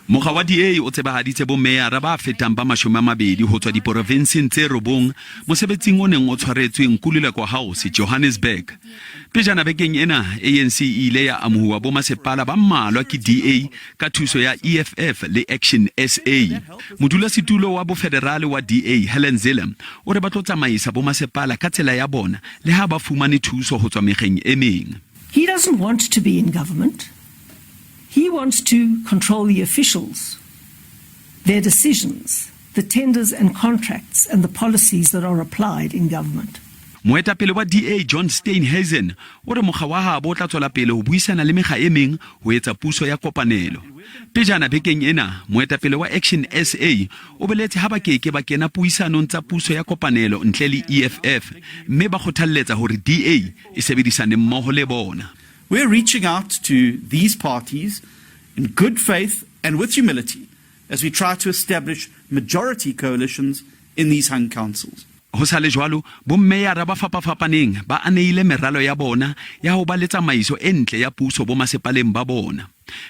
Mokga wa DA o tsebahaditse bomeyara ba fetang ba 20 ho tswa diprovinseng tse 9 mosebetsing o neng o tshwaretsweng Nkululeko House Johannesburg. Pejana bekeng ena ANC ile ya amohuwa bomasepala ba mmalwa ke DA ka thuso ya EFF le Action SA. Modulasetulo wa bofederale wa DA Helen Zille o re ba tlo tsamaisa bomasepala ka tsela ya bona le ha ba fumane thuso ho tswa mekgeng e meng. He doesn't want to be in government. He wants to control the officials, their decisions, the tenders and contracts and the policies that are applied in government. Moetapele wa DA John Steenhuisen o re mokga wa habo o tla tswela pele ho buisana le mekga e meng ho etsa puso ya kopanelo. Pejana bekeng ena moetapele wa Action SA o beletse ha ba keke ba kena puisanong tsa puso ya kopanelo ntle le EFF mme ba kgothalletsa hore DA e sebedisane mmoho le bona. We're reaching out to these parties in good faith and with humility as we try to establish majority coalitions in these hung councils. Ho sa le jwalo bommeyara ba fapafapaneng ba aneile meralo ya bona ya ho ba le tsamaiso e ntle ya puso bomasepaleng ba bona.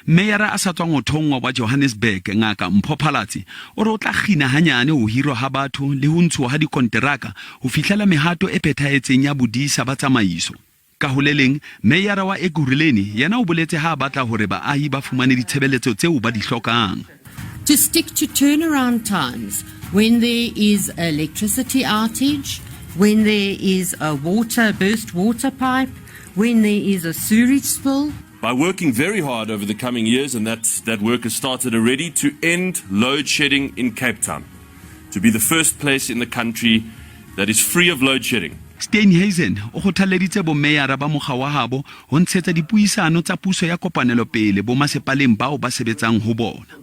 Meyara a sa tswang ho thongwa wa Johannesburg ngaka Mpho Phalatse o re o tla kgina hanyane ho hirwa ha batho le ho ntshuwa ha dikonteraka ho fihlela mehato e phethahetseng ya bodisa ba tsamaiso. Ka holeleng meyara wa Ekurhuleni yena o boletse ha batla hore baahi ba fumane ditshebeletso tseo ba di hlokang. To stick to turnaround times when there is electricity outage, when there is a burst water pipe, when there is a sewage spill. By working very hard over the coming years, and that work has started already, to end load shedding in Cape Town, to be the first place in the country that is free of load shedding. Steenhuisen o kgothalleditse bomeyara ba mokga wa habo ho ntshetsa dipuisano tsa puso ya kopanelo pele bomasepaleng bao ba sebetsang ho bona.